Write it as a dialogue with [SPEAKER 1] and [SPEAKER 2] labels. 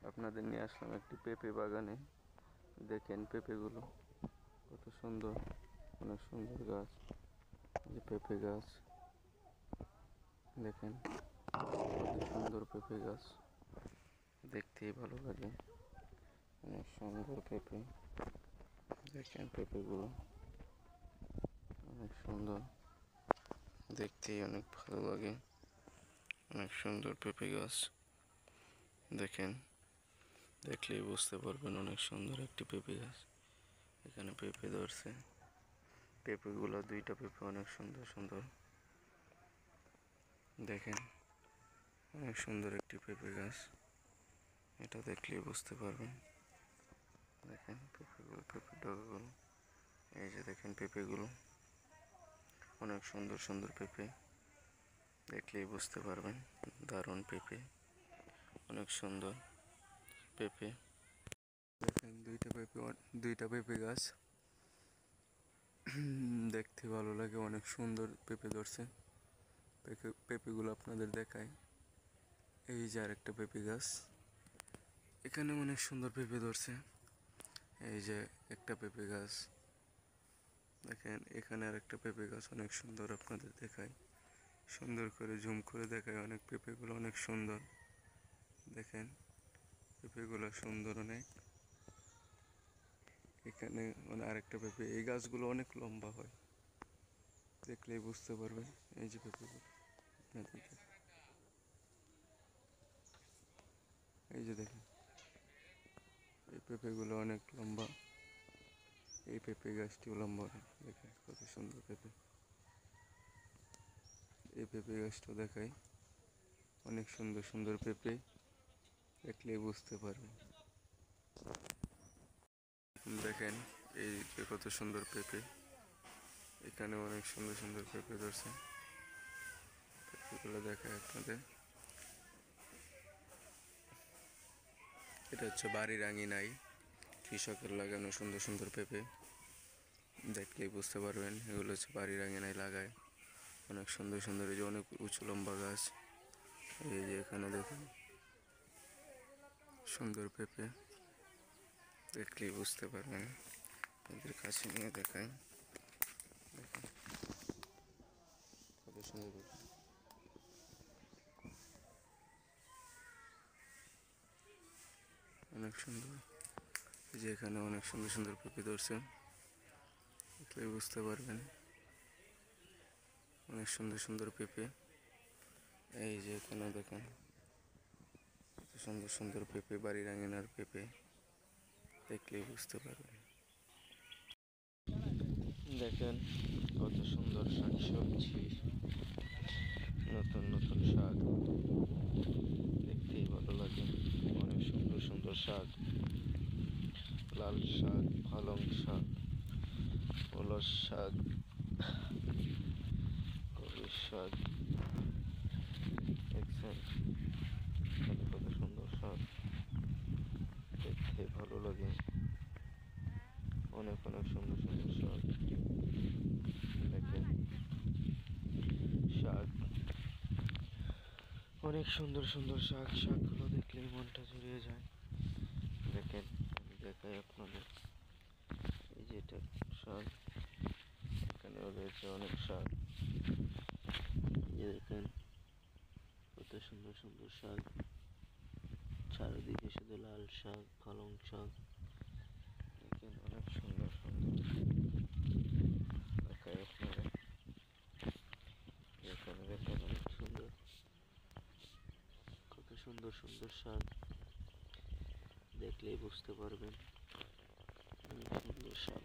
[SPEAKER 1] আপনাদের নিয়ে আসলাম একটি পেঁপে বাগানে। দেখেন পেঁপেগুলো কত সুন্দর, অনেক সুন্দর গাছ। যে পেঁপে গাছ দেখেন, কত সুন্দর পেঁপে গাছ, দেখতেই ভালো লাগে। অনেক সুন্দর পেঁপে, দেখেন পেঁপেগুলো অনেক সুন্দর, দেখতেই অনেক ভালো লাগে। অনেক সুন্দর পেঁপে গাছ, দেখেন, দেখলেই বুঝতে পারবেন অনেক সুন্দর একটি পেঁপে গাছ। এখানে পেঁপে ধরছে, পেঁপেগুলো দুইটা পেঁপে অনেক সুন্দর সুন্দর, দেখেন অনেক সুন্দর একটি পেঁপে গাছ। এটা দেখলেই বুঝতে পারবেন। দেখেন পেঁপেগুলো, পেঁপে ডগাগুলো, এই যে দেখেন পেঁপেগুলো অনেক সুন্দর সুন্দর পেঁপে, দেখলেই বুঝতে পারবেন। দারুণ পেঁপে, অনেক সুন্দর পেঁপে। দেখেন দুইটা পেঁপে গাছ, দেখতে ভালো লাগে, অনেক সুন্দর পেঁপে ধরছে। পেঁপেগুলো আপনাদের দেখায়। এই যে আরেকটা পেঁপে গাছ, এখানে অনেক সুন্দর পেঁপে ধরছে। এই যে একটা পেঁপে গাছ, দেখেন এখানে আরেকটা পেঁপে গাছ অনেক সুন্দর, আপনাদের দেখায়, সুন্দর করে জুম করে দেখায়। অনেক পেঁপেগুলো অনেক সুন্দর, দেখেন পেঁপেগুলো সুন্দর অনেক। এখানে মানে আরেকটা পেঁপে, এই গাছগুলো অনেক লম্বা হয়, দেখলেই বুঝতে পারবেন। এই যে পেঁপেগুলো আপনাদেরকে, এই যে দেখেন এই পেঁপেগুলো অনেক লম্বা, এই পেঁপে গাছটিও লম্বা অনেক। দেখেন কত সুন্দর পেঁপে, এই পেঁপে গাছটা দেখায়, অনেক সুন্দর সুন্দর পেঁপে, দেখলেই বুঝতে পারবেন। দেখেন এই যে কত সুন্দর পেঁপে, এখানে অনেক সুন্দর সুন্দর পেঁপে ধরছে। পেঁপেগুলো দেখায় আপনাদের। এটা হচ্ছে বাড়ির আঙিনায় কৃষকের লাগানো সুন্দর সুন্দর পেঁপে, দেখলেই বুঝতে পারবেন। এগুলো হচ্ছে বাড়ির আঙিনায় লাগায়, অনেক সুন্দর সুন্দর। এই যে অনেক উঁচু লম্বা গাছ, এই যে এখানে দেখেন সুন্দর পেঁপে, দেখলেই বুঝতে পারবেন। এদের কাছে নিয়ে দেখায়, দেখেন কত সুন্দর পেঁপে, অনেক সুন্দর। এই যে এখানে অনেক সুন্দর সুন্দর পেঁপে ধরছে, দেখলেই বুঝতে পারবেন। অনেক সুন্দর সুন্দর পেঁপে, এই যে এখানে দেখেন কত সুন্দর সুন্দর পেঁপে, বাড়ির আঙিনার পেঁপে, দেখলেই বুঝতে পারবেন। দেখেন কত সুন্দর শাক সবজি, নতুন নতুন শাক, দেখতেই ভালো লাগে। অনেক সুন্দর সুন্দর শাক, লাল শাক, পালং শাক, ওলস শাক, কলমি শাক, দেখছেন কত সুন্দর শাক, দেখতে ভালো লাগে। অনেক অনেক সুন্দর সুন্দর শাক, দেখেন শাক, অনেক সুন্দর সুন্দর শাক। শাকগুলো দেখলেই মনটা জুড়িয়ে যায়। দেখেন আমি দেখাই আপনাদের, এই যে এটা শাক, এখানেও রয়েছে অনেক শাক। দেখেন কত সুন্দর সুন্দর শাক, চারিদিকে শুধু লাল শাক, পালং শাক, দেখেন অনেক সুন্দর সুন্দর দেখায় আপনারা। এখানে দেখেন অনেক সুন্দর, কত সুন্দর সুন্দর শাক, দেখলেই বুঝতে পারবেন অনেক সুন্দর শাক।